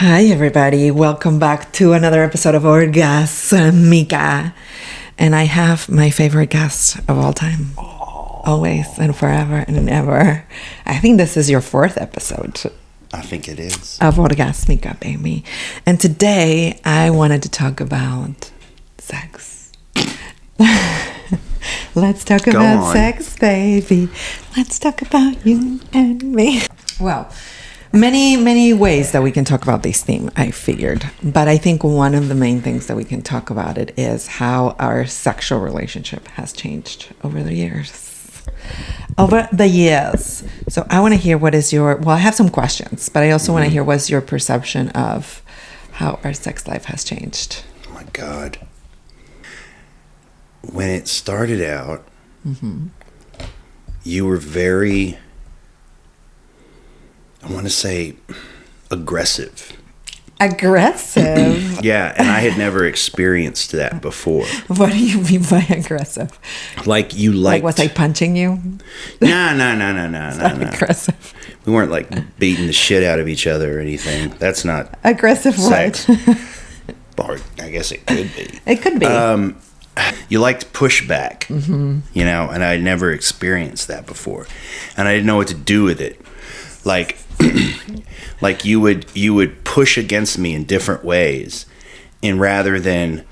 Hi, everybody. Welcome back to another episode of Orgasmica. And I have my favorite guest of all time. Always and forever and ever. I think this is your fourth episode. I think it is. Of Orgasmica, baby. And today I wanted to talk about sex. Let's talk about sex, baby. Let's talk about you and me. Well, many ways that we can talk about this theme, I figured. But I think one of the main things that we can talk about it is how our sexual relationship has changed over the years. So I want to hear I have some questions, but I also want to hear what's your perception of how our sex life has changed. Oh my God. When it started out, you were very, I want to say, aggressive. Aggressive? Yeah, and I had never experienced that before. What do you mean by aggressive? Like you liked... Like was I punching you? No. Aggressive. We weren't like beating the shit out of each other or anything. That's not aggressive sex. What? Or I guess it could be. It could be. You liked pushback, you know, and I had never experienced that before. And I didn't know what to do with it. Like you would push against me in different ways, and rather than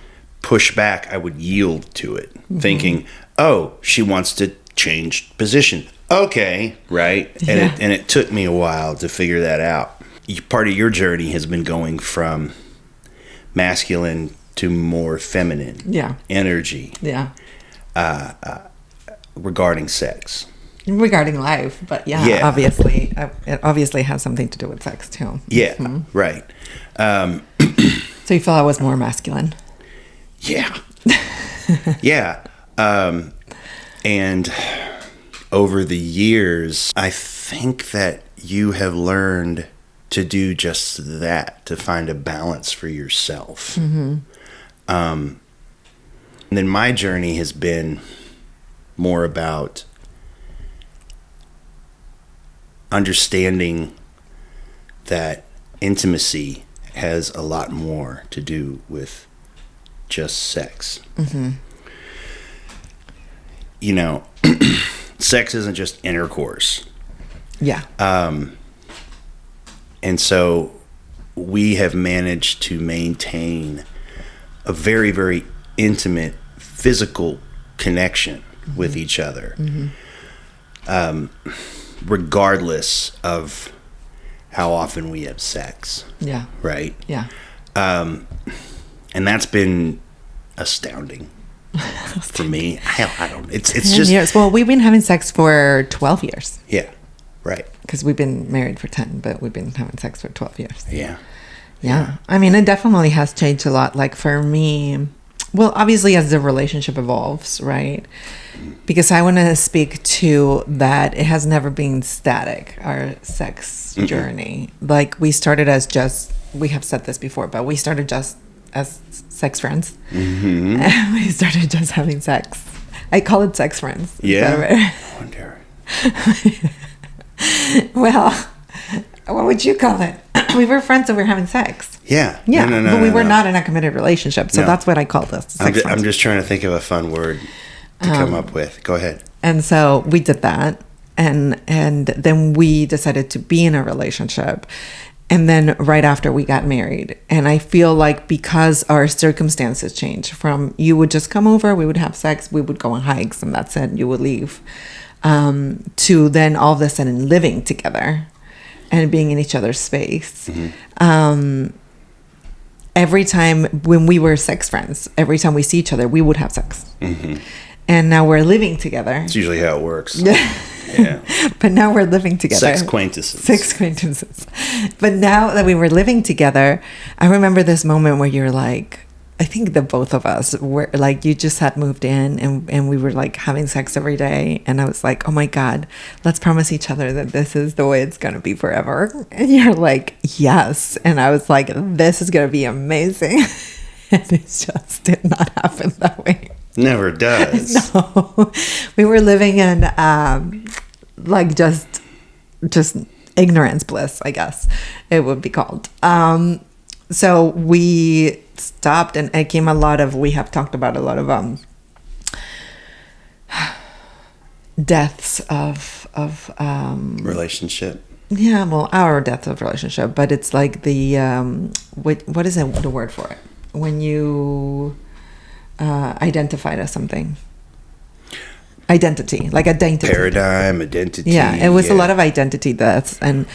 push back, I would yield to it, thinking, "Oh, she wants to change position." Okay, right? Yeah. And it took me a while to figure that out. Part of your journey has been going from masculine to more feminine energy. Yeah. Regarding sex. Regarding life, but obviously, it obviously has something to do with sex too. Yeah, right. So you feel I was more masculine? Yeah. Yeah. And over the years, I think that you have learned to do just that, to find a balance for yourself. And then my journey has been more about understanding that intimacy has a lot more to do with just sex. You know, sex isn't just intercourse. Yeah. And so we have managed to maintain a very, very intimate physical connection with each other. Regardless of how often we have sex. Yeah. Right? Yeah. And that's been astounding for me. I don't, it's 10 just... years. Well, we've been having sex for 12 years. Yeah. Right. Because we've been married for 10, but we've been having sex for 12 years. Yeah. I mean, it definitely has changed a lot. Like for me, well, obviously as the relationship evolves, right? Because I want to speak to that it has never been static, our sex journey. Like we started as just, we have said this before, but we started just as sex friends. And we started just having sex. I call it sex friends. Yeah. I wonder. Well, what would you call it? We were friends and we were having sex. Yeah. Yeah. No, but we were not in a committed relationship. So that's what I call this. I'm just trying to think of a fun word to come up with. Go ahead. And so we did that. And then we decided to be in a relationship. And then right after we got married. And I feel like because our circumstances changed from you would just come over, we would have sex, we would go on hikes, and that's it, you would leave. To then all of a sudden living together and being in each other's space. Every time when we were sex friends, every time we see each other, we would have sex. And now we're living together. It's usually how it works. Yeah. But now we're living together. Sex acquaintances. But now that we were living together, I remember this moment where you're like, I think the both of us were like, you just had moved in and we were like having sex every day. And I was like, oh my God, let's promise each other that this is the way it's going to be forever. And you're like, yes. And I was like, this is going to be amazing. And it just did not happen that way. Never does. No. We were living in like just ignorance bliss, I guess it would be called. So we stopped, and it came a lot of, we have talked about a lot of deaths of relationship. Yeah, well, our death of relationship, but it's like the what is it, the word for it when you identified as something? Identity, like identity. Paradigm, identity. Yeah, it was a lot of identity deaths, and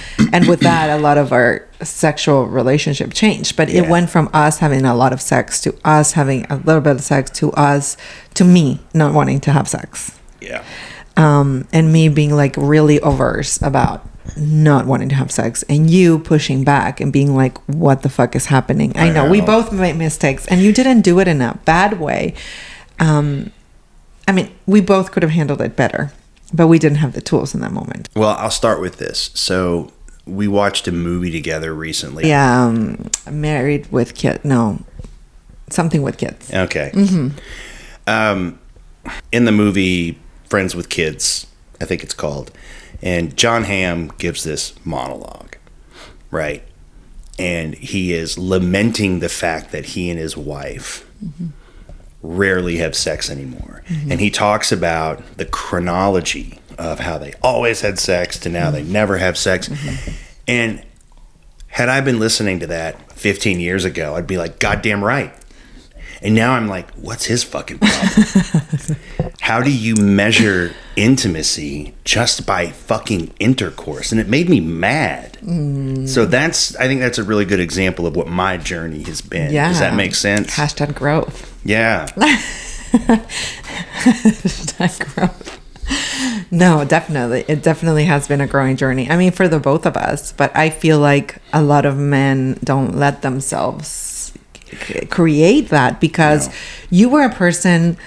with that, a lot of our sexual relationship changed. But it went from us having a lot of sex to us having a little bit of sex to me not wanting to have sex. Yeah. And me being like really averse about not wanting to have sex, and you pushing back and being like, what the fuck is happening? I know we both made mistakes, and you didn't do it in a bad way. I mean, we both could have handled it better, but we didn't have the tools in that moment. Well, I'll start with this. So we watched a movie together recently. Yeah, Married with Kids. No, something with kids. Okay. In the movie Friends with Kids, I think it's called, and John Hamm gives this monologue, right? And he is lamenting the fact that he and his wife rarely have sex anymore. And he talks about the chronology of how they always had sex to now they never have sex. And had I been listening to that 15 years ago, I'd be like, goddamn right. And now I'm like, what's his fucking problem? How do you measure intimacy just by fucking intercourse? And it made me mad. So I think that's a really good example of what my journey has been. Yeah. Does that make sense? Hashtag growth. Yeah. Hashtag growth. No, definitely. It definitely has been a growing journey. I mean, for the both of us, but I feel like a lot of men don't let themselves create that, because you were a person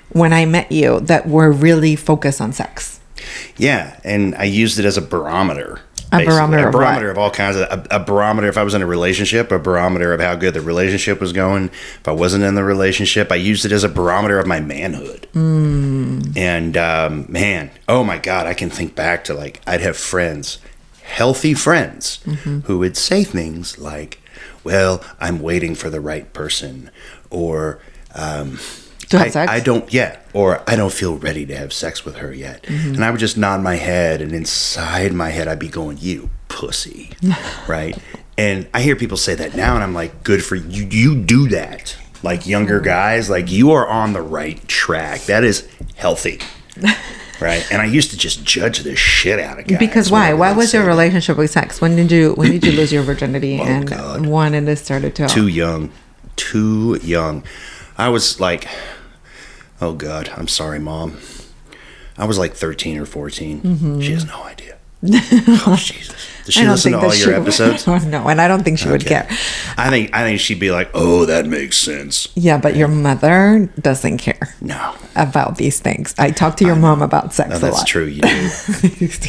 when I met you that were really focused on sex. Yeah, and I used it as a barometer. A barometer of all kinds of a barometer. If I was in a relationship, a barometer of how good the relationship was going. If I wasn't in the relationship, I used it as a barometer of my manhood. And man, oh my God, I can think back to, like, I'd have friends, healthy friends, who would say things like, well, I'm waiting for the right person, or to have sex? I don't feel ready to have sex with her yet. And I would just nod my head, and inside my head I'd be going, you pussy. Right? And I hear people say that now, and I'm like, good for you. You do that. Like, younger guys, like, you are on the right track. That is healthy. Right? And I used to just judge the shit out of guys. Because why? Why was your relationship with sex? When did you lose your virginity when it started to? Too young. I was like, oh God, I'm sorry, Mom. I was like 13 or 14. She has no idea. Oh, Jesus. Does she listen to all your episodes? No, and I don't think she would care. I think she'd be like, oh, that makes sense. Yeah, but your mother doesn't care. No. About these things. I talk to your mom about sex a lot. That's true, you do.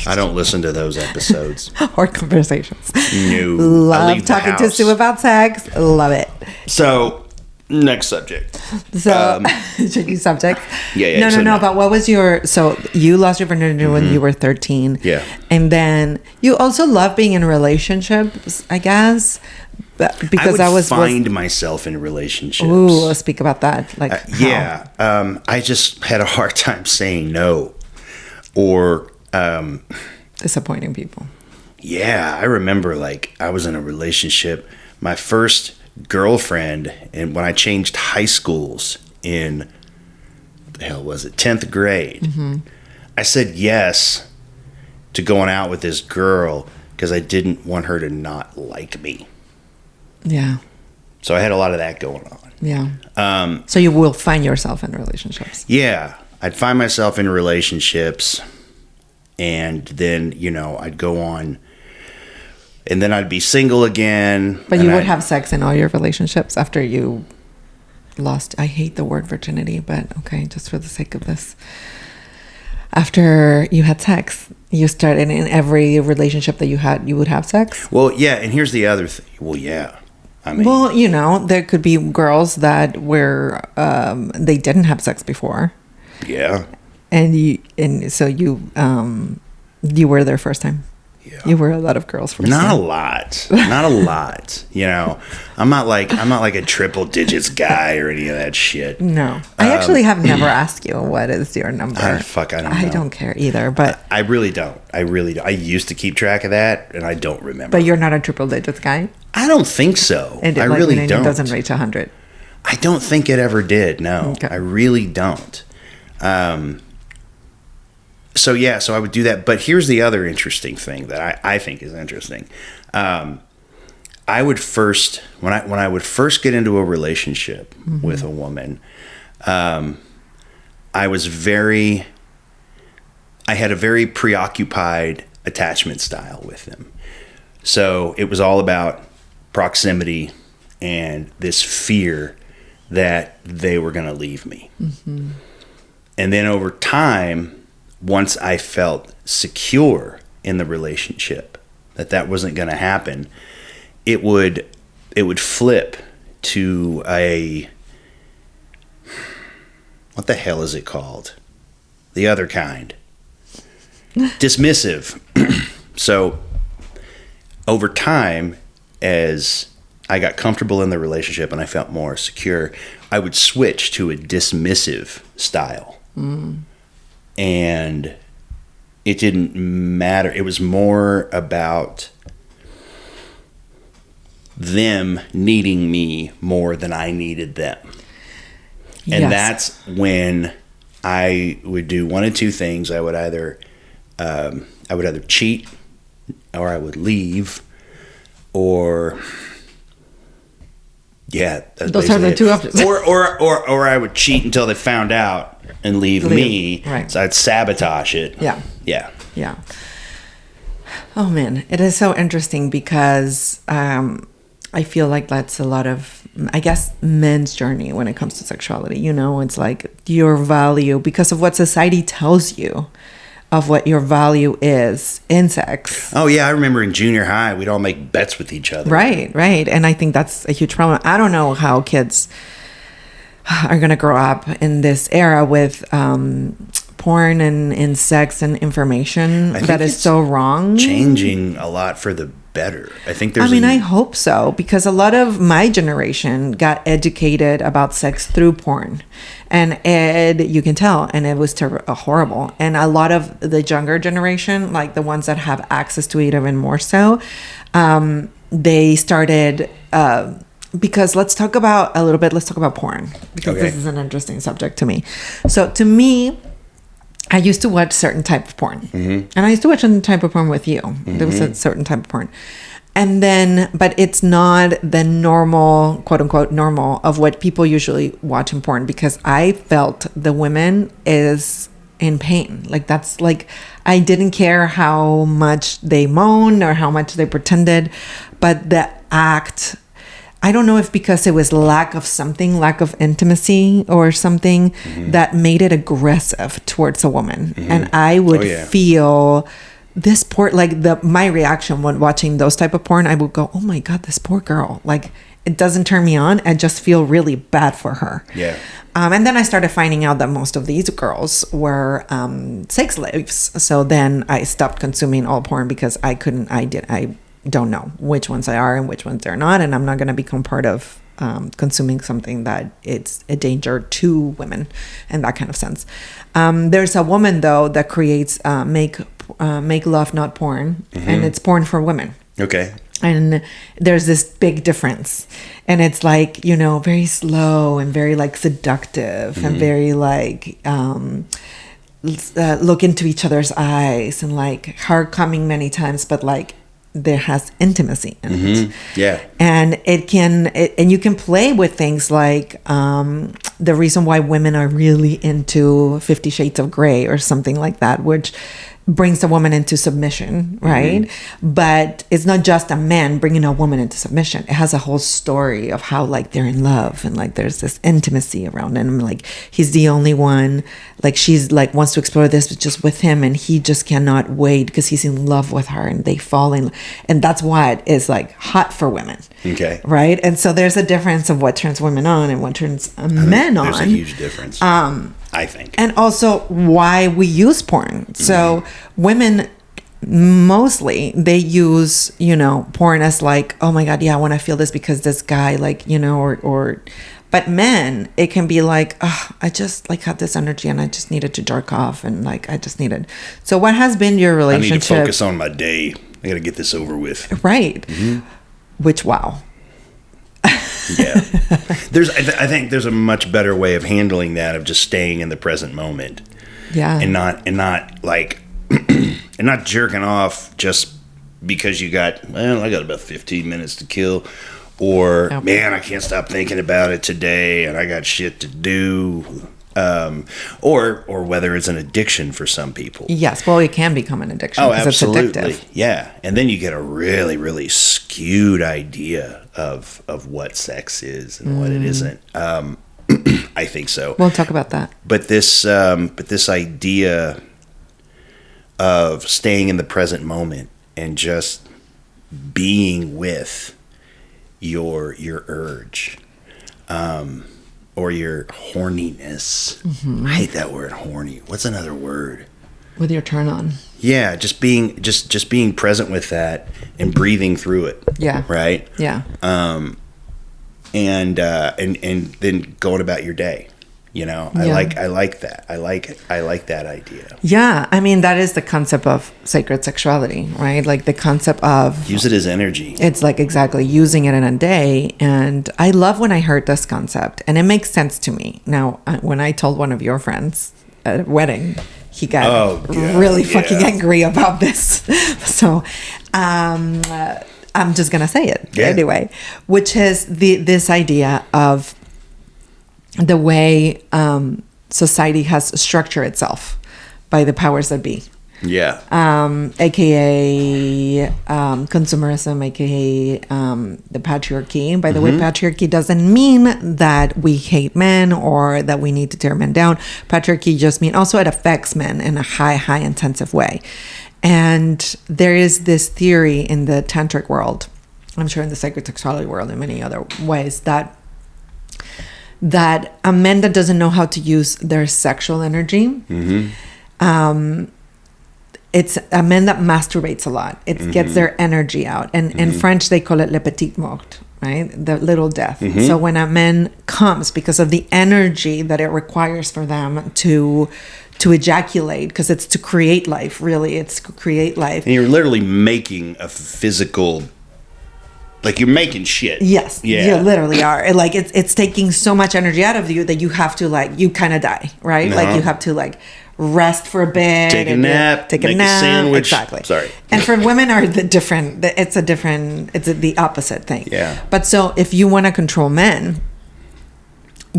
I don't listen to those episodes. Or conversations. No. Love talking to Sue about sex. Love it. So, next subject. So, tricky subject. Yeah. No. But what was so you lost your virginity when you were 13. Yeah. And then you also love being in relationships, I guess. Because I would find myself in relationships. Ooh, let's speak about that. Like, I just had a hard time saying no, or disappointing people. Yeah, I remember, like, I was in a relationship. My first girlfriend, and when I changed high schools in, what the hell was it, 10th grade, I said yes to going out with this girl because I didn't want her to not like me. Yeah. So I had a lot of that going on. Yeah. So you will find yourself in relationships. Yeah. I'd find myself in relationships, and then, I'd go on, and then I'd be single again. But you would have sex in all your relationships after you lost, I hate the word virginity, but okay, just for the sake of this. After you had sex, you started in every relationship that you had, you would have sex? Well, yeah, and here's the other thing. Well, yeah. I mean, well, there could be girls that were they didn't have sex before. Yeah. And so you were their first time. you. You were a lot of girls first. Not a lot. Not a lot. You know, I'm not like a triple digits guy or any of that shit. No. I actually have never asked you what is your number. I don't know. I don't care either, but I really don't. I used to keep track of that, and I don't remember. But you're not a triple digits guy? I don't think so. I really don't. It doesn't reach 100. I don't think it ever did. No, okay. I really don't. So I would do that. But here's the other interesting thing that I think is interesting. I would first, when I would first get into a relationship with a woman, I had a very preoccupied attachment style with them. So it was all about proximity and this fear that they were going to leave me. Mm-hmm. And then over time, once I felt secure in the relationship, that wasn't going to happen, it would flip to what the hell is it called? The other kind. Dismissive. So over time, as I got comfortable in the relationship and I felt more secure, I would switch to a dismissive style. Mm. And it didn't matter. It was more about them needing me more than I needed them. And yes. That's when I would do one of two things. I would either cheat, or I would leave, or those are the two options. or I would cheat until they found out and leave me. Right. So I'd sabotage it. Yeah. Yeah. Yeah. Oh man, it is so interesting because I feel like that's a lot of, I guess, men's journey when it comes to sexuality. You know, it's like your value, because of what society tells you of what your value is in sex. Oh yeah, I remember in junior high, we'd all make bets with each other. Right. And I think that's a huge problem. I don't know how kids are going to grow up in this era with porn and sex and information that is so wrong. Changing a lot for the better. I think I hope so, because a lot of my generation got educated about sex through porn, and you can tell, and it was horrible. And a lot of the younger generation, like the ones that have access to it even more so, they started because let's talk about porn, because this is an interesting subject to me. So to me, I used to watch certain type of porn, and I used to watch a type of porn with you. There was a certain type of porn, and then, but it's not the normal, quote unquote, normal of what people usually watch in porn, because I felt the women is in pain. Like that's like, I didn't care how much they moaned or how much they pretended, but the act, I don't know if because it was lack of intimacy or something that made it aggressive towards a woman. And I would feel this poor, like my reaction when watching those type of porn, I would go, oh my God, this poor girl. Like it doesn't turn me on. I just feel really bad for her. Yeah. And then I started finding out that most of these girls were sex slaves. So then I stopped consuming all porn because I don't know which ones they are and which ones they're not, and I'm not going to become part of consuming something that it's a danger to women in that kind of sense. There's a woman though that creates make love not porn, and it's porn for women. Okay. And there's this big difference, and it's like, you know, very slow and very like seductive and very like look into each other's eyes and like heart coming many times, but like there has intimacy in it. Yeah. And and you can play with things like the reason why women are really into 50 Shades of Grey or something like that, which brings a woman into submission, right? But it's not just a man bringing a woman into submission. It has a whole story of how like they're in love and like there's this intimacy around him. Like he's the only one, like she's like wants to explore this just with him, and he just cannot wait because he's in love with her, and they fall in, and that's why it is like hot for women. Okay. Right? And so there's a difference of what turns women on and what turns men on. There's a huge difference. I think. And also why we use porn. So women mostly they use, porn as like, oh my God, yeah, I want to feel this because this guy, like, but men, it can be like, oh, I just like had this energy and I just needed to jerk off and like, I just needed. So what has been your relationship? I need to focus on my day. I got to get this over with. Right. Mm-hmm. Which, wow. Yeah. I think there's a much better way of handling that, of just staying in the present moment. Yeah. And not like, and not jerking off just because I got about 15 minutes to kill. Or, man, I can't stop thinking about it today and I got shit to do. Or whether it's an addiction for some people. Yes, well, it can become an addiction. Oh, absolutely. It's addictive. Yeah. And then you get a really, really skewed idea of what sex is and what it isn't. I think so. We'll talk about that. But this idea of staying in the present moment and just being with your urge, or your horniness. Mm-hmm. I hate that word, horny. What's another word? With your turn on. Yeah, just being present with that and breathing through it. Yeah. Right? Yeah. And then going about your day. I like that. I like that idea. Yeah, I mean, that is the concept of sacred sexuality, right? Like the concept of use it as energy. It's like exactly using it in a day. And I love when I heard this concept, and it makes sense to me. Now, when I told one of your friends at a wedding, he got really fucking angry about this. So, I'm just gonna say it anyway, which is this idea of the way society has structured itself by the powers that be. Yeah. AKA consumerism, AKA the patriarchy. By the way, patriarchy doesn't mean that we hate men or that we need to tear men down. Patriarchy just means also it affects men in a high intensive way. And there is this theory in the tantric world, I'm sure in the sacred sexuality world in many other ways, that a man that doesn't know how to use their sexual energy, it's a man that masturbates a lot. It gets their energy out. And in French, they call it le petit mort, right? The little death. So when a man comes, because of the energy that it requires for them to ejaculate, because it's to create life, really. It's to create life. And you're literally making a physical... Like you're making shit. Yes, you literally are. Like it's taking so much energy out of you that you have to you kind of die, right? Like you have to rest for a bit, take a nap, make a sandwich. Exactly. Sorry. And for women are it's the opposite thing. Yeah. But so if you want to control men,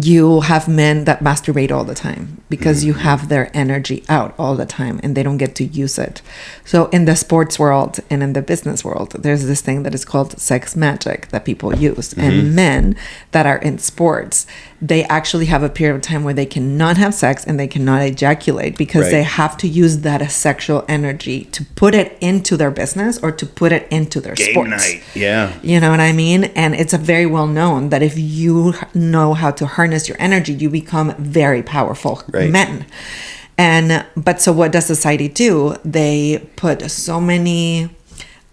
you have men that masturbate all the time because you have their energy out all the time and they don't get to use it. So in the sports world and in the business world, there's this thing that is called sex magic that people use. And men that are in sports, they actually have a period of time where they cannot have sex and they cannot ejaculate because they have to use that as sexual energy to put it into their business or to put it into their game sports. Night. Yeah. You know what I mean? And it's a very well known that if you know how to harness your energy, you become very powerful men. But so what does society do? They put so many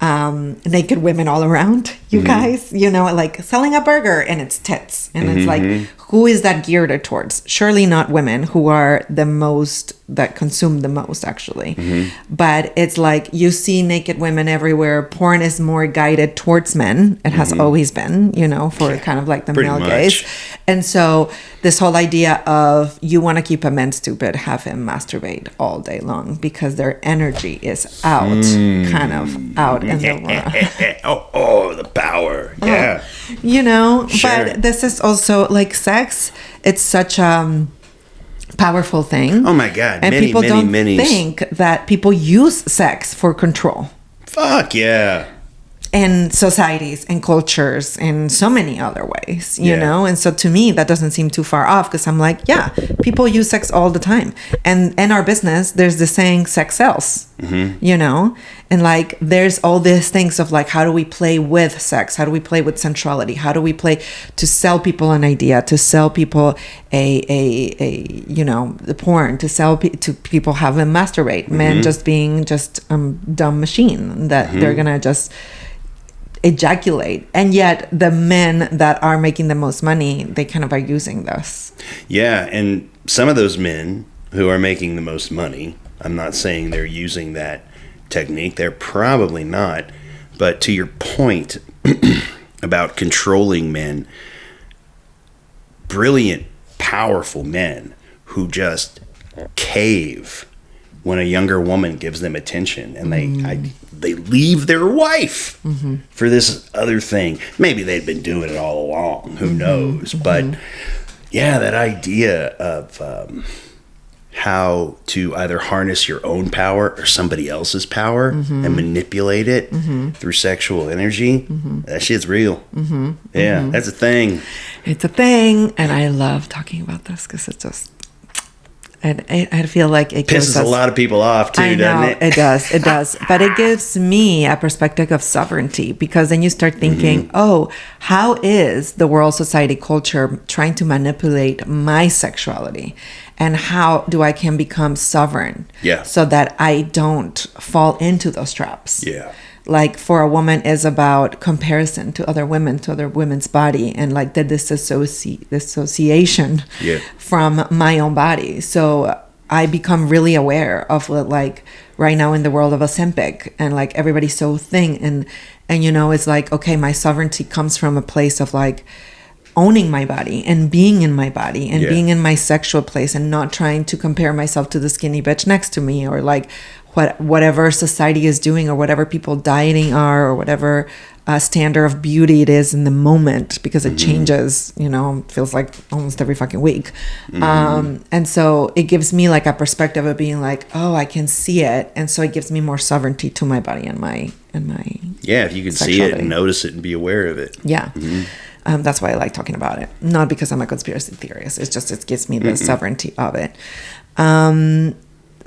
naked women all around you guys, like selling a burger and it's tits. And it's like, who is that geared towards? Surely not women, who are the most, that consume the most actually. But it's like you see naked women everywhere. Porn is more guided towards men. It has always been, for kind of like the male gaze. And so this whole idea of you want to keep a man stupid, have him masturbate all day long because their energy is out, kind of out in the world. Oh, the power. Yeah. Sure. But this is also like sex. It's such a powerful thing. Oh my God. And people don't think that people use sex for control. Fuck yeah. In societies and cultures in so many other ways, you know? And so to me, that doesn't seem too far off because I'm like, yeah, people use sex all the time. And in our business, there's the saying sex sells. you know? And like, there's all these things of like, how do we play with sex? How do we play with sensuality? How do we play to sell people an idea, to sell people you know, the porn, to sell to people have them masturbate, men just being just dumb machine that they're gonna just ejaculate. And yet the men that are making the most money, they kind of are using this. Yeah, and some of those men who are making the most money, I'm not saying they're using that technique. They're probably not. But to your point about controlling men, brilliant, powerful men who just cave when a younger woman gives them attention, and they leave their wife for this other thing. Maybe they'd been doing it all along. Who knows? But yeah, that idea of how to either harness your own power or somebody else's power and manipulate it through sexual energy, that shit's real. Yeah, that's a thing. It's a thing, and I love talking about this because it's just, I feel like it gives pisses a lot of people off too, doesn't it? It does. But it gives me a perspective of sovereignty, because then you start thinking, oh, how is the world, society, culture trying to manipulate my sexuality? And how do I can become sovereign so that I don't fall into those traps? Yeah. Like for a woman is about comparison to other women, to other women's body, and like the dissociation from my own body. So I become really aware of like right now in the world of Ozempic, and like everybody's so thin, and you know, it's like, okay, my sovereignty comes from a place of like owning my body and being in my body and being in my sexual place, and not trying to compare myself to the skinny bitch next to me, or like whatever society is doing, or whatever people dieting are, or whatever standard of beauty it is in the moment, because it changes, you know, feels like almost every fucking week. And so it gives me like a perspective of being like, oh, I can see it. And so it gives me more sovereignty to my body and my if you can see it and notice it and be aware of it. That's why I like talking about it. Not because I'm a conspiracy theorist. It's just, it gives me the sovereignty of it.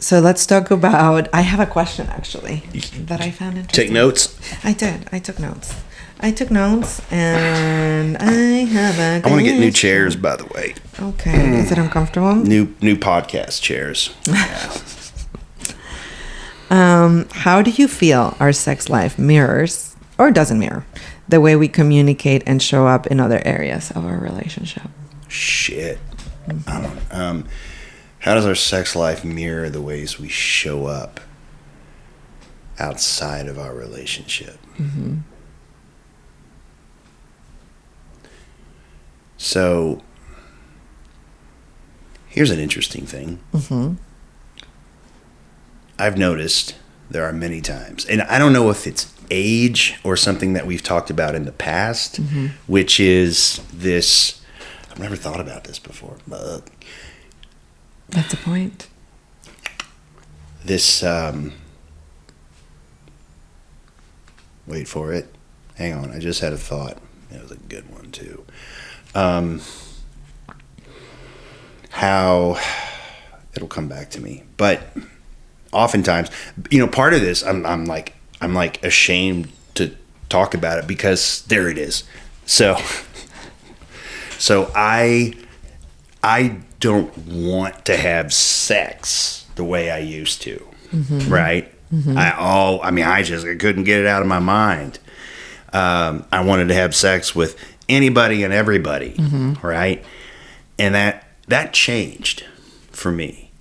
So let's talk about, I have a question actually that I found interesting. Take notes? I did. I took notes. And I have a I want to get new chairs, by the way. Okay. Is it uncomfortable? New podcast chairs. How do you feel our sex life mirrors, or doesn't mirror, the way we communicate and show up in other areas of our relationship? Shit. I don't know. How does our sex life mirror the ways we show up outside of our relationship? So, here's an interesting thing. I've noticed there are many times, and I don't know if it's age or something that we've talked about in the past, which is this, I've never thought about this before, but that's the point. This, wait for it. Hang on, I just had a thought. It was a good one too. How, it'll come back to me. But oftentimes, you know, part of this, I'm like ashamed to talk about it, because there it is. So I don't want to have sex the way I used to, right? I just couldn't get it out of my mind. I wanted to have sex with anybody and everybody, right? And that changed for me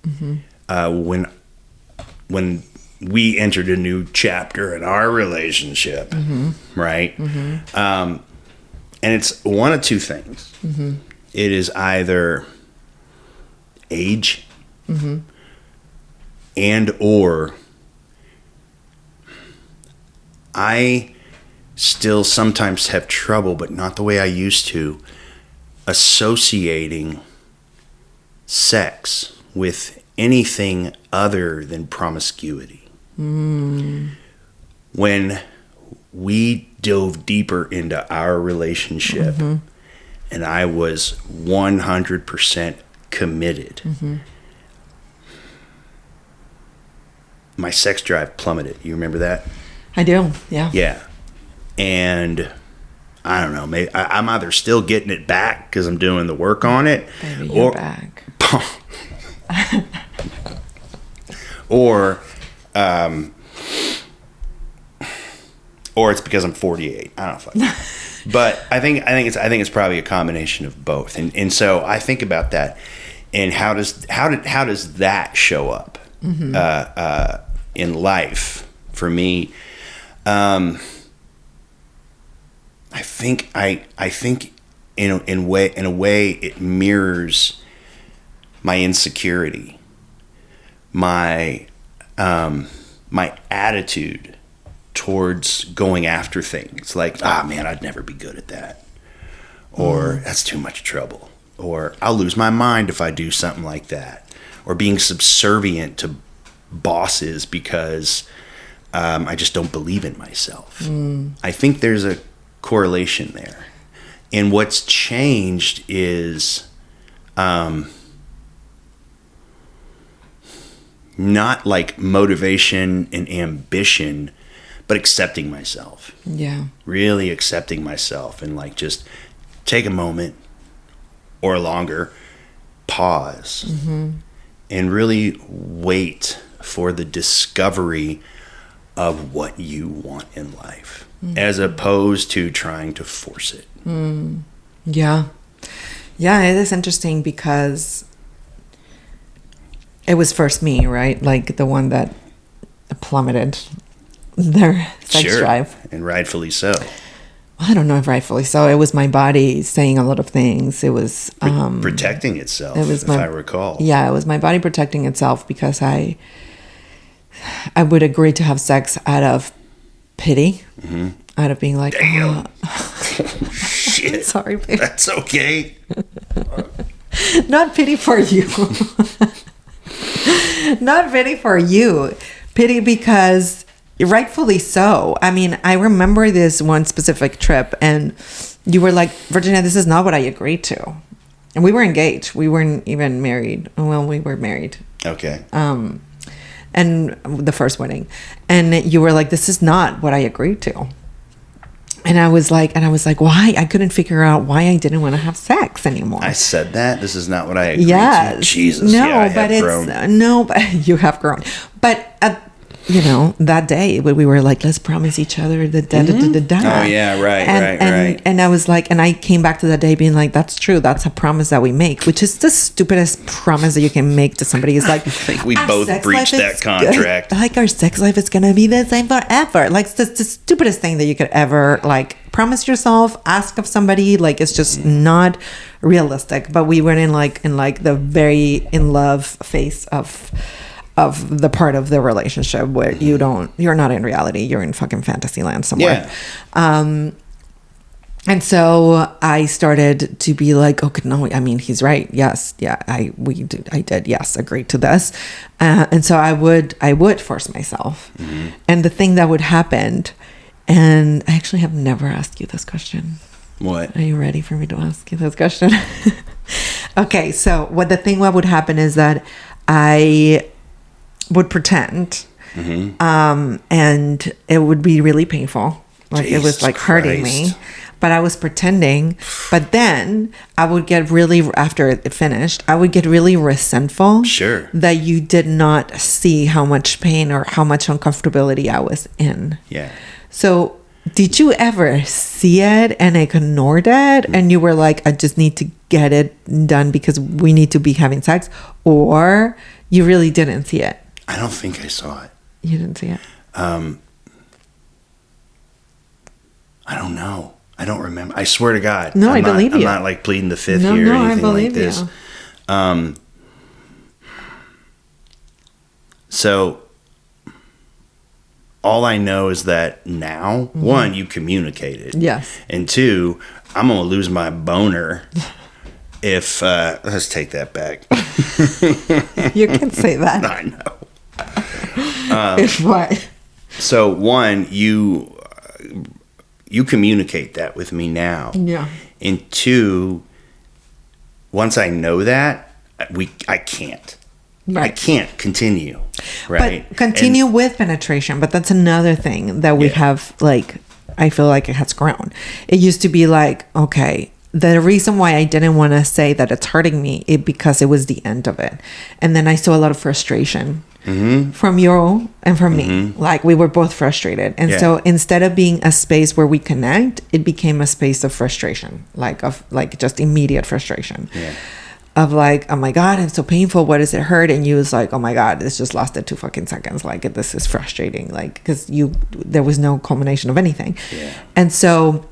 when we entered a new chapter in our relationship, right? And it's one of two things. It is either age and or I still sometimes have trouble, but not the way I used to, associating sex with anything other than promiscuity. When we dove deeper into our relationship and I was 100% committed, my sex drive plummeted. You remember that? I do. Yeah. Yeah. And I don't know, maybe I'm either still getting it back because I'm doing the work on it, Baby, you're back. or it's because I'm 48. I don't know. But I think it's probably a combination of both. And so I think about that, and how does that show up in life for me? I think in a way it mirrors my insecurity, my attitude towards going after things, like, man, I'd never be good at that, or that's too much trouble, or I'll lose my mind if I do something like that, or being subservient to bosses because I just don't believe in myself. I think there's a correlation there. And what's changed is not like motivation and ambition, but accepting myself. Yeah. Really accepting myself, and like just take a moment or longer, pause, and really wait for the discovery of what you want in life, as opposed to trying to force it. Yeah. Yeah, it is interesting because it was first me, right? Like the one that plummeted their sex drive. And rightfully so. I don't know if rightfully so. It was my body saying a lot of things. It was protecting itself, if I recall. Yeah, it was my body protecting itself because I would agree to have sex out of pity, out of being like, damn. Shit. Sorry, babe. That's okay. Not pity for you. Not pity for you. Pity because rightfully so. I mean, I remember this one specific trip and you were like, Virginia, this is not what I agreed to. And we were engaged. We weren't even married. Well, we were married. Okay. And the first wedding. And you were like, this is not what I agreed to. And I was like, why? I couldn't figure out why I didn't want to have sex anymore. I said that? This is not what I agreed to? Jesus. No, yeah, but you have grown. But that day we were like, let's promise each other the Oh yeah, right. And I was like, and I came back to that day being like, that's true. That's a promise that we make, which is the stupidest promise that you can make to somebody. It's like, I think we both breached that contract. Like our sex life is going to be the same forever. Like it's the stupidest thing that you could ever like promise yourself, ask of somebody. Like it's just not realistic. But we were in the very in love phase of the part of the relationship where you're not in reality, you're in fucking fantasy land somewhere. Yeah. And so I started to be like, okay, no, I mean, he's right. Yes. Yeah. I did. Yes. Agree to this. And so I would force myself. And the thing that would happen, and I actually have never asked you this question. What? Are you ready for me to ask you this question? Okay. So what would happen is that I would pretend, and it would be really painful. Like Jesus, it was like hurting me, but I was pretending. But then I would get really, after it finished, I would get really resentful. Sure. That you did not see how much pain or how much uncomfortability I was in. Yeah. So did you ever see it and ignored it? And you were like, I just need to get it done because we need to be having sex, or you really didn't see it? I don't think I saw it. You didn't see it? I don't know. I don't remember. I swear to God. No, I believe you. I'm not like pleading the fifth here or anything like this. You. So all I know is that now, one, you communicated. Yes. And two, I'm going to lose my boner if, let's take that back. You can say that. I know. If what? So one, you communicate that with me now. Yeah. And two, once I know that, I can't. I can't continue. Right. But continue with penetration. But that's another thing that we have, like, I feel like it has grown. It used to be like, okay, the reason why I didn't want to say that it's hurting me is because it was the end of it. And then I saw a lot of frustration from you and from me. Like, we were both frustrated. And so instead of being a space where we connect, it became a space of frustration, like just immediate frustration. Yeah. Of like, oh my God, it's so painful. What does it hurt? And you was like, oh my God, this just lasted 2 fucking seconds. Like, this is frustrating. Like, because there was no culmination of anything. Yeah. And so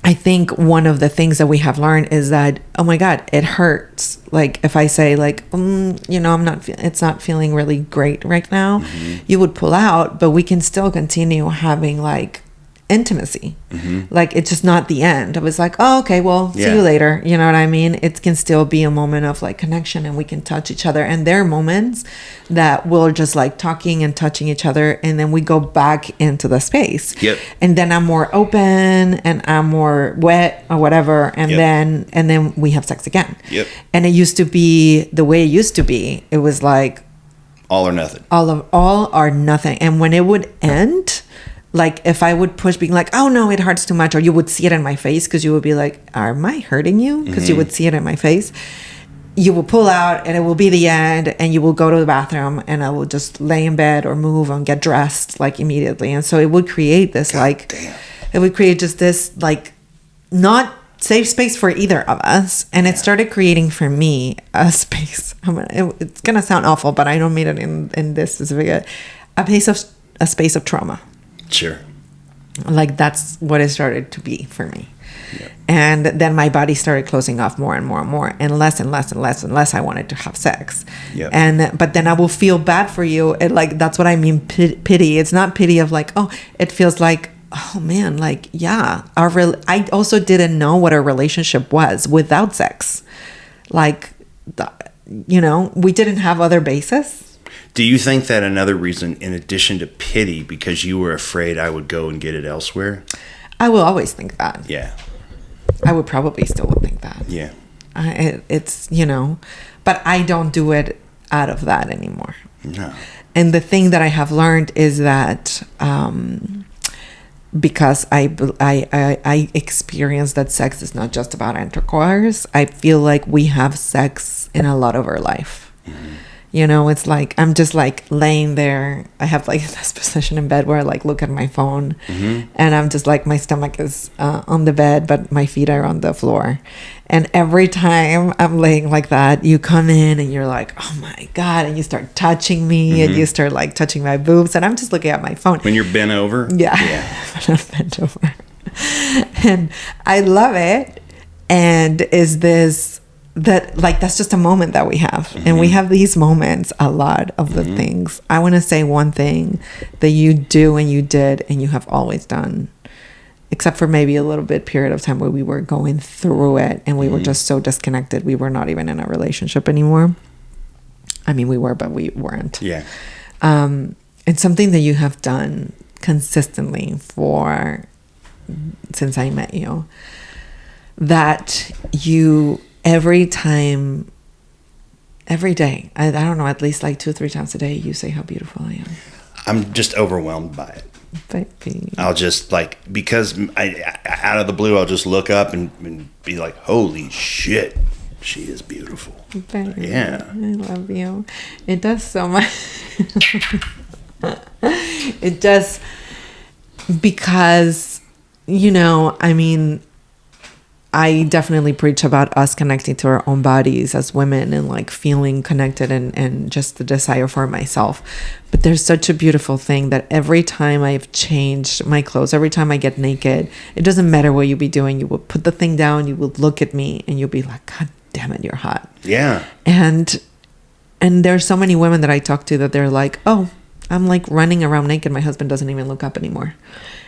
I think one of the things that we have learned is that, oh my God, it hurts. Like, if I say like, it's not feeling really great right now, you would pull out, but we can still continue having like intimacy. Like, it's just not the end. I was like, oh, okay, well, see you later. You know what I mean? It can still be a moment of like connection, and we can touch each other. And there are moments that we're just like talking and touching each other, and then we go back into the space. Yep. And then I'm more open and I'm more wet or whatever, and then we have sex again. Yep. And it used to be the way it used to be. It was like all or nothing. All or nothing. And when it would end, like, if I would push being like, oh no, it hurts too much, or you would see it in my face, because you would be like, am I hurting you? Because you would see it in my face. You will pull out, and it will be the end, and you will go to the bathroom, and I will just lay in bed or move and get dressed like immediately. And so it would create this it would create just this like not safe space for either of us. And it started creating for me a space. It's gonna sound awful, but I don't mean it in this specific, a space of trauma. Sure. Like, that's what it started to be for me. Yeah. And then my body started closing off more and more and more, and less and less and less and less I wanted to have sex. Yep. But then I will feel bad for you. It, like, that's what I mean, pity. It's not pity of like, oh, it feels like, oh man, like, yeah, I also didn't know what our relationship was without sex. Like, we didn't have other bases. Do you think that another reason, in addition to pity, because you were afraid I would go and get it elsewhere? I will always think that. Yeah. I would probably still think that. Yeah. It's, but I don't do it out of that anymore. No. And the thing that I have learned is that because I experienced that sex is not just about intercourse, I feel like we have sex in a lot of our life. It's like, I'm just like laying there. I have like this position in bed where I like look at my phone, and I'm just like, my stomach is on the bed, but my feet are on the floor. And every time I'm laying like that, you come in and you're like, oh my God. And you start touching me, and you start like touching my boobs. And I'm just looking at my phone. When you're bent over? Yeah. When I'm bent over. And I love it. And is this, that like, that's just a moment that we have. And we have these moments a lot of the things. I want to say one thing that you do and you did and you have always done, except for maybe a little bit period of time where we were going through it and we were just so disconnected. We were not even in a relationship anymore. I mean, we were, but we weren't. Yeah. It's something that you have done consistently since I met you, that you, every day, I don't know, at least like 2 or 3 times a day, you say how beautiful I am. I'm just overwhelmed by it. Baby. I'll just like, because out of the blue, I'll just look up and be like, holy shit, she is beautiful. Baby, yeah. I love you. It does so much. It does, because, I mean, I definitely preach about us connecting to our own bodies as women and like feeling connected and just the desire for myself. But there's such a beautiful thing that every time I've changed my clothes, every time I get naked, it doesn't matter what you be doing. You will put the thing down, you will look at me, and you'll be like, God damn it, you're hot. Yeah. And there's so many women that I talk to that they're like, oh, I'm like running around naked. My husband doesn't even look up anymore.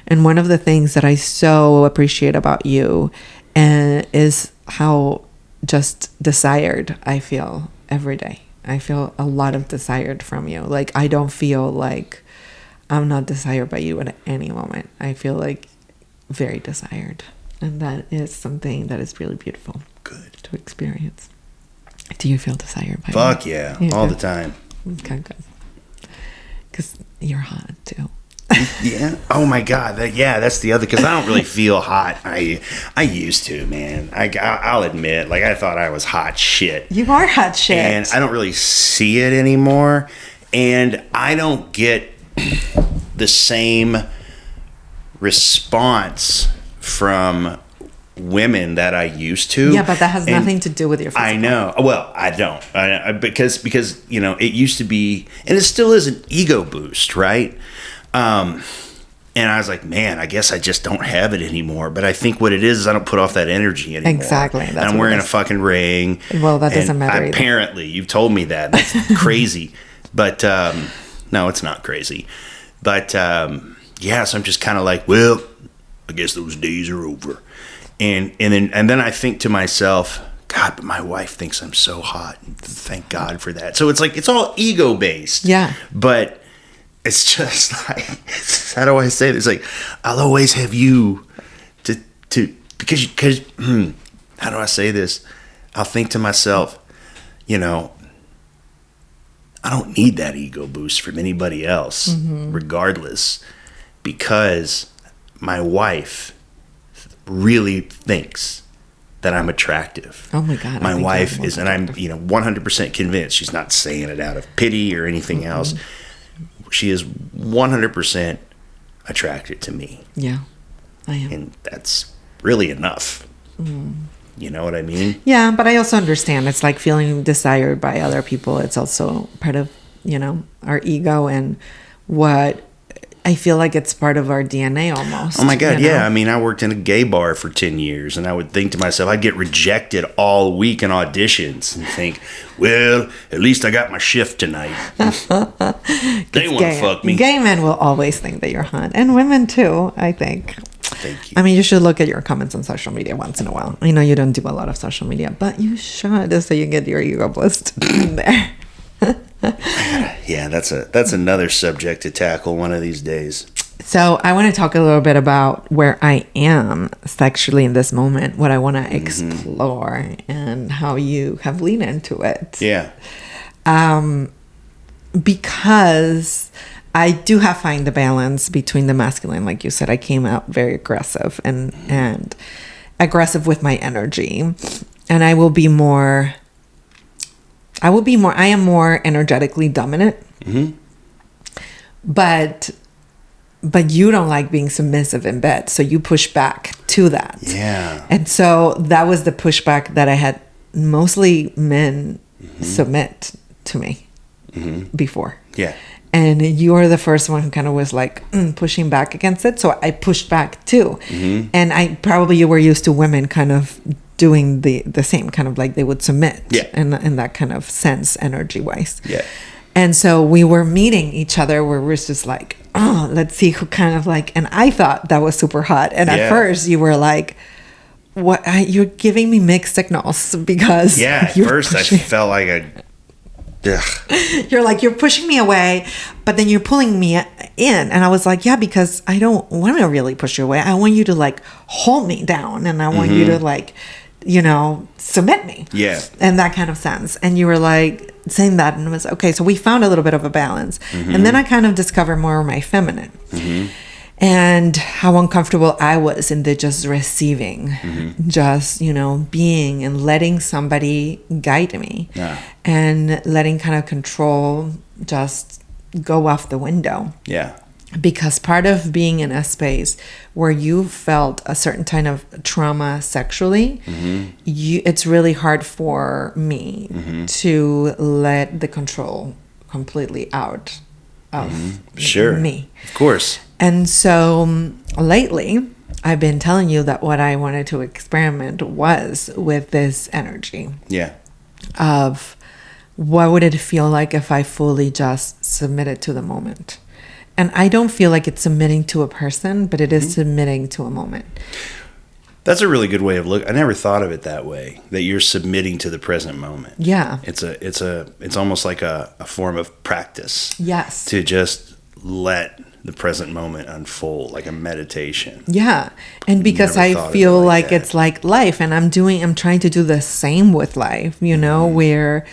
And one of the things that I so appreciate about you is how just desired I feel every day. I feel a lot of desired from you. Like, I don't feel like I'm not desired by you at any moment. I feel like very desired. And that is something that is really beautiful. Good. To experience. Do you feel desired by Fuck me? yeah. You All do? the time. Okay, good. Because you're hot too. Yeah. Oh my God. That's the other. Because I don't really feel hot. I used to, man. I'll admit, like I thought I was hot shit. You are hot shit. And I don't really see it anymore. And I don't get the same response from women that I used to. Yeah, but that has nothing to do with your physical. I know. Well, I don't. Because you know, it used to be, and it still is an ego boost, right? And I was like, man, I guess I just don't have it anymore. But I think what it is I don't put off that energy anymore. Exactly. And I'm wearing a fucking ring. Well, that doesn't matter. Apparently, you've told me that. That's crazy. But no, it's not crazy. But yeah, so I'm just kind of like, well, I guess those days are over. And then I think to myself, God, but my wife thinks I'm so hot. Thank God for that. So it's like it's all ego based. Yeah. But it's just like, how do I say this? Like, I'll always have you because how do I say this? I'll think to myself, you know, I don't need that ego boost from anybody else, regardless, because my wife really thinks that I'm attractive. Oh my God. My wife is, and I'm 100% convinced she's not saying it out of pity or anything else. She is 100% attracted to me. Yeah, I am. And that's really enough. You know what I mean? Yeah, but I also understand it's like feeling desired by other people. It's also part of, our ego and what I feel like it's part of our DNA almost. Oh my God, yeah. I mean, I worked in a gay bar for 10 years and I would think to myself, I'd get rejected all week in auditions and think, well, at least I got my shift tonight. They want to fuck me. Gay men will always think that you're hot. And women too, I think. Thank you. I mean, you should look at your comments on social media once in a while. I know you don't do a lot of social media, but you should so you get your ego boost in there. Yeah, that's another subject to tackle one of these days. So I want to talk a little bit about where I am sexually in this moment, what I want to explore, and how you have leaned into it. Yeah. Because I do have find the balance between the masculine, like you said. I came out very aggressive and aggressive with my energy, and I am more energetically dominant. But you don't like being submissive in bed, so you push back to that. Yeah. And so that was the pushback that I had. Mostly men submit to me before. Yeah. And you are the first one who kind of was like pushing back against it. So I pushed back too. And you were used to women kind of doing the same, kind of like they would submit in that kind of sense, energy wise. Yeah. And so we were meeting each other where we're just like, oh, let's see who kind of like, and I thought that was super hot. And at first you were like, what? You're giving me mixed signals because at first I felt like you're like, you're pushing me away, but then you're pulling me in. And I was like, yeah, because I don't want to really push you away. I want you to like hold me down and I want you to like, submit me. Yeah. In that kind of sense. And you were like saying that and it was okay. So we found a little bit of a balance. And then I kind of discovered more of my feminine and how uncomfortable I was in the just receiving, just, being and letting somebody guide me and letting kind of control just go off the window. Yeah. Because part of being in a space where you felt a certain kind of trauma sexually, it's really hard for me to let the control completely out of me. Of course. And so lately, I've been telling you that what I wanted to experiment was with this energy. Yeah. Of what would it feel like if I fully just submitted to the moment. And I don't feel like it's submitting to a person, but it is submitting to a moment. That's a really good way of looking. I never thought of it that way, that you're submitting to the present moment. Yeah. It's almost like a form of practice. Yes. To just let the present moment unfold, like a meditation. Yeah. And because Never I thought of feel it like that. it's like life, and I'm trying to do the same with life, where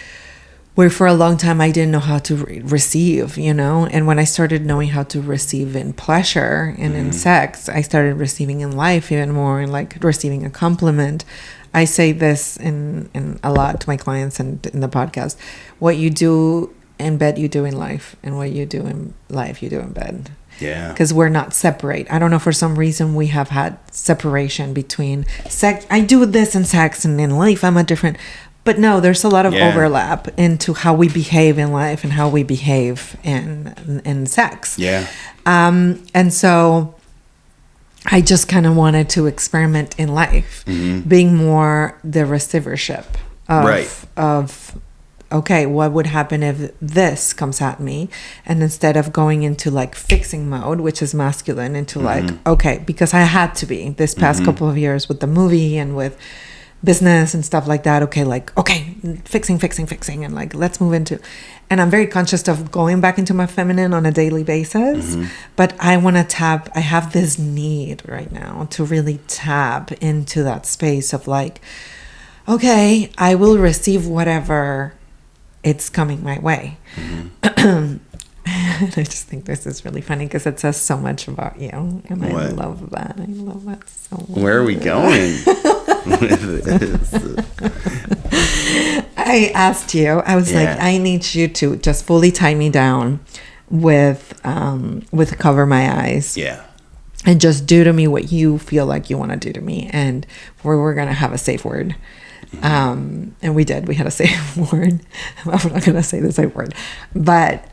for a long time I didn't know how to receive, and when I started knowing how to receive in pleasure and in sex, I started receiving in life even more, and like receiving a compliment. I say this in a lot to my clients and in the podcast: what you do in bed, you do in life, and what you do in life, you do in bed. Yeah. Because we're not separate. I don't know, for some reason we have had separation between sex. I do this in sex, and in life I'm a different. But no, there's a lot of overlap into how we behave in life and how we behave in sex. Yeah. And so I just kind of wanted to experiment in life, being more the receivership of okay, what would happen if this comes at me? And instead of going into like fixing mode, which is masculine, into like, okay, because I had to be this past couple of years with the movie and with business and stuff like that. Okay, fixing, and like, let's move into, and I'm very conscious of going back into my feminine on a daily basis, but I want to tap, I have this need right now to really tap into that space of like, okay, I will receive whatever it's coming my way. And I just think this is really funny because it says so much about you, and I love that. I love that so much. Where are we going with this? I asked you, I was like, I need you to just fully tie me down with cover my eyes. Yeah. And just do to me what you feel like you want to do to me, and we're gonna have a safe word. And we did. We had a safe word. I'm not gonna say the safe word, but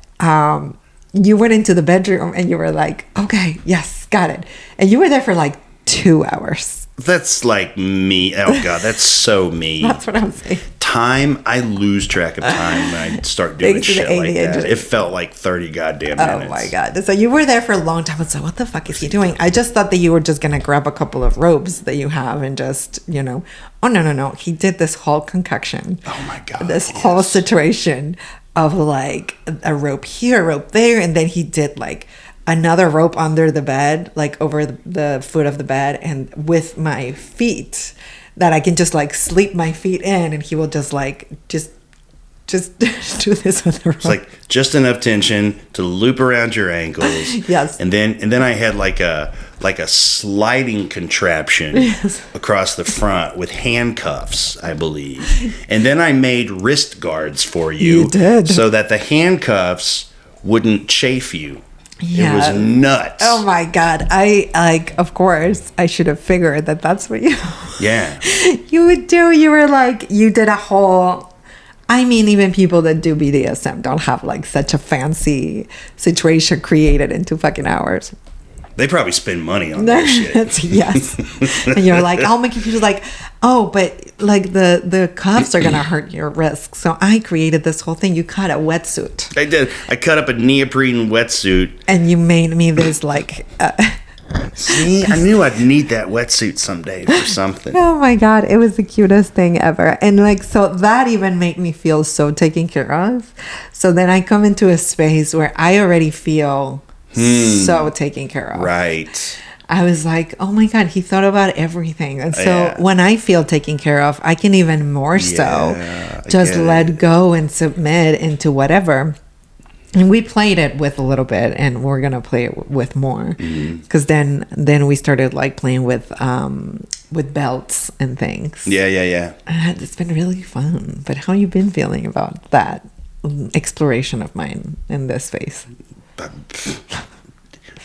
you went into the bedroom and you were like, okay, yes, got it. And you were there for like 2 hours. That's like me. Oh God, that's so me. That's what I'm saying. Time, I lose track of time when I start doing shit like that. It felt like 30 goddamn minutes. Oh my God. So you were there for a long time. So what the fuck is he doing? I just thought that you were just going to grab a couple of ropes that you have and just, oh no. He did this whole concoction. Oh my God. This whole situation of like a rope here, a rope there. And then he did like another rope under the bed, like over the foot of the bed, and with my feet, that I can just like sleep my feet in, and he will just like just do this with the rope. It's like just enough tension to loop around your ankles. Yes. And then I had like a sliding contraption across the front with handcuffs, I believe. And then I made wrist guards for you. You did. So that the handcuffs wouldn't chafe you. Yeah. It was nuts. Oh my God. Of course, I should have figured that that's what you would do. You were like, you did a whole, I mean, even people that do BDSM don't have like such a fancy situation created in 2 fucking hours. They probably spend money on that shit. Yes. And you're like, I'll make you like, oh, but like the cuffs are going to hurt your wrists. So I created this whole thing. You cut a wetsuit. I did. I cut up a neoprene wetsuit. And you made me this like... See, I knew I'd need that wetsuit someday for something. Oh my God. It was the cutest thing ever. And like, so that even made me feel so taken care of. So then I come into a space where I already feel so taken care of. Right. I was like, oh my God, he thought about everything. And so when I feel taken care of, I can even more so just let go and submit into whatever. And we played it with a little bit, and we're going to play it with more. Because then we started like playing with belts and things. Yeah. And it's been really fun. But how you been feeling about that exploration of mine in this space?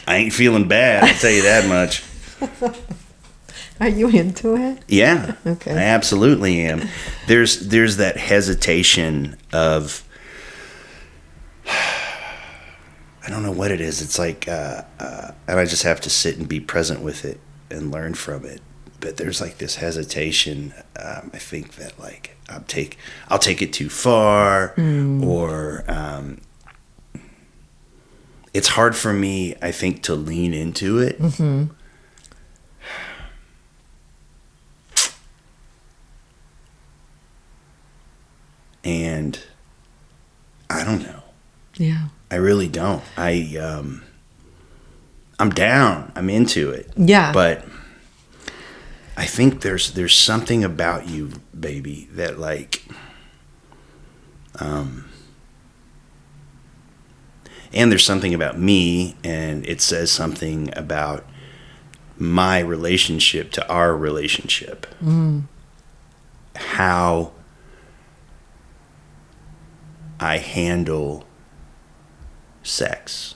I ain't feeling bad, I'll tell you that much. Are you into it? Yeah. Okay. I absolutely am. There's that hesitation of, I don't know what it is. It's like, and I just have to sit and be present with it and learn from it. But there's like this hesitation. I think that like I'll take it too far, or it's hard for me, I think, to lean into it. And I don't know. Yeah. I really don't. I I'm down. I'm into it. Yeah. But I think there's something about you, baby, that like, and there's something about me, and it says something about my relationship to our relationship. How I handle sex.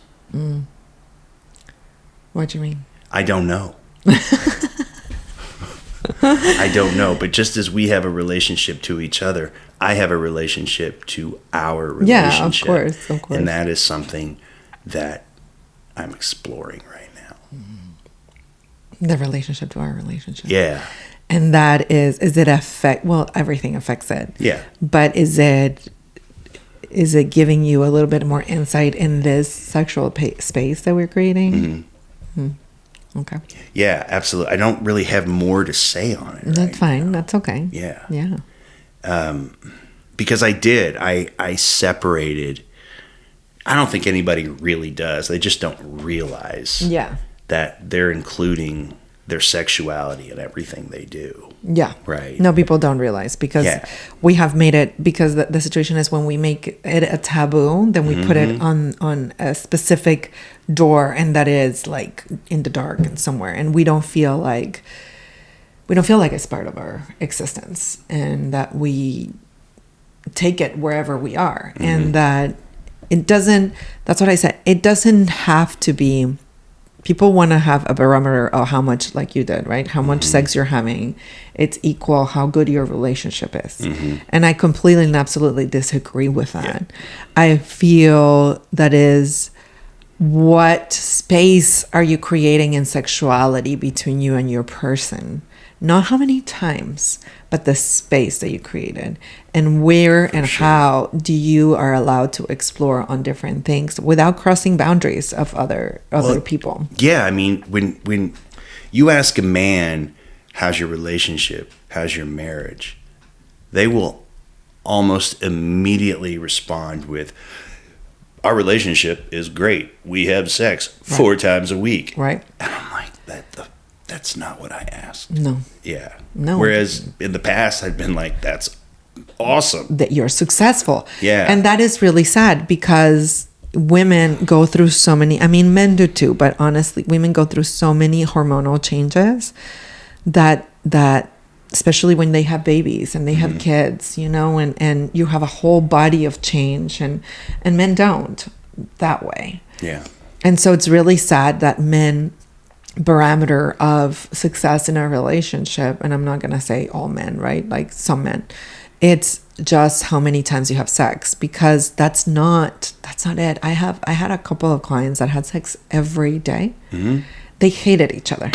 What do you mean? I don't know. I don't know. But just as we have a relationship to each other, I have a relationship to our relationship. Yeah, of course. And that is something that I'm exploring right now. The relationship to our relationship. Yeah. And that is it affect, well, everything affects it. Yeah. But is it giving you a little bit more insight in this sexual space that we're creating? Okay. Yeah, absolutely. I don't really have more to say on it. That's fine. That's okay. Yeah. Yeah. Because I separated. I don't think anybody really does. They just don't realize that they're including their sexuality in everything they do. Yeah. Right. No, people don't realize because we have made it, because the situation is when we make it a taboo, then we put it on a specific door, and that is like in the dark and somewhere, and we don't feel like it's part of our existence, and that we take it wherever we are, and that it doesn't, that's what I said, it doesn't have to be. People want to have a barometer of how much, like you did, right? How much sex you're having. It's equal how good your relationship is. And I completely and absolutely disagree with that. Yeah. I feel that is, what space are you creating in sexuality between you and your person? Not how many times, but the space that you created, and where and how do you are allowed to explore on different things without crossing boundaries of other people. Yeah, I mean, when you ask a man, how's your relationship, how's your marriage, they will almost immediately respond with, our relationship is great. We have sex 4 times a week. Right. And I'm like, that's not what I asked. No. Yeah. No. Whereas in the past, I'd been like, that's awesome. That you're successful. Yeah. And that is really sad, because women go through so many, I mean, men do too, but honestly, women go through so many hormonal changes that especially when they have babies and they have kids, you know, and you have a whole body of change, and men don't that way. Yeah. And so it's really sad that men barometer of success in a relationship, and I'm not going to say all men, right? Like some men, it's just how many times you have sex, because that's not it. I had a couple of clients that had sex every day. They hated each other.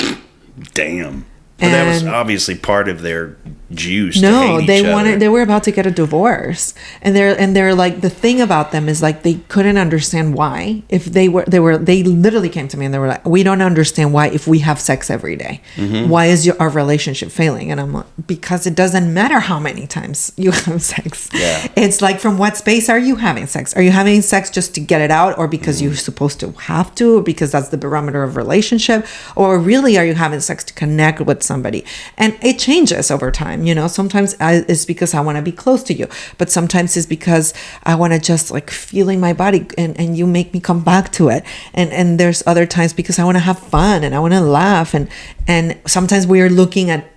Damn. But that was obviously part of their juice. No, to hate each other. They were about to get a divorce, and they're like, the thing about them is like they couldn't understand why. If they literally came to me and they were like, we don't understand why, if we have sex every day, why is our relationship failing? And I'm like, because it doesn't matter how many times you have sex. Yeah. It's like, from what space are you having sex? Are you having sex just to get it out, or because you're supposed to have to, or because that's the barometer of relationship, or really are you having sex to connect with somebody? And it changes over time, you know. Sometimes it's because I want to be close to you, but sometimes it's because I want to just like feeling my body, and you make me come back to it. And there's other times because I want to have fun and I want to laugh, and sometimes we are looking at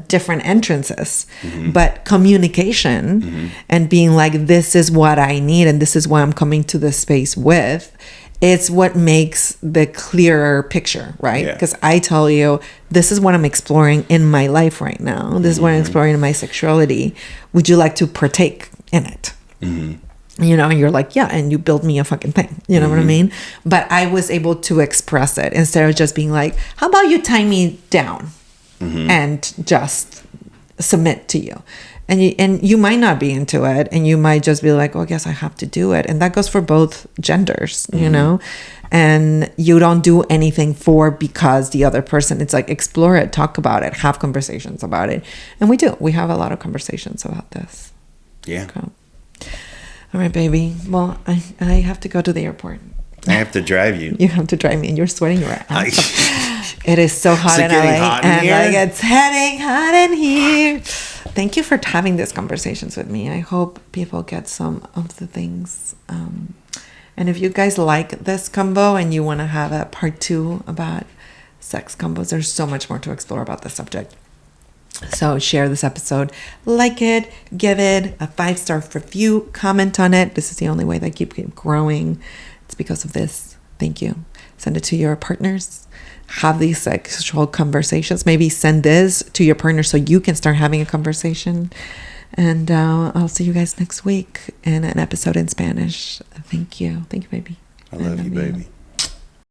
different entrances, but communication and being like, this is what I need and this is why I'm coming to this space with, it's what makes the clearer picture, right? Because I tell you, this is what I'm exploring in my life right now. This is what I'm exploring in my sexuality. Would you like to partake in it? You know, and you're like, yeah, and you build me a fucking thing. You know what I mean? But I was able to express it instead of just being like, how about you tie me down and just submit to you? And you might not be into it, and you might just be like, oh, I guess I have to do it. And that goes for both genders, you know? And you don't do anything because the other person, it's like, explore it, talk about it, have conversations about it. And we do. We have a lot of conversations about this. Yeah. Okay. All right, baby. Well, I have to go to the airport. I have to drive you. You have to drive me, and you're sweating your ass off. It is so hot in LA, hot in and here? like it's getting hot in here. Thank you for having these conversations with me. I hope people get some of the things. And if you guys like this combo and you want to have a part 2 about sex combos, there's so much more to explore about this subject. So share this episode, like it, give it a 5-star review, comment on it. This is the only way that I keep growing. It's because of this. Thank you. Send it to your partners. Have these sexual conversations. Maybe send this to your partner so you can start having a conversation. And I'll see you guys next week in an episode in Spanish. Thank you. Thank you, baby. I love you, baby.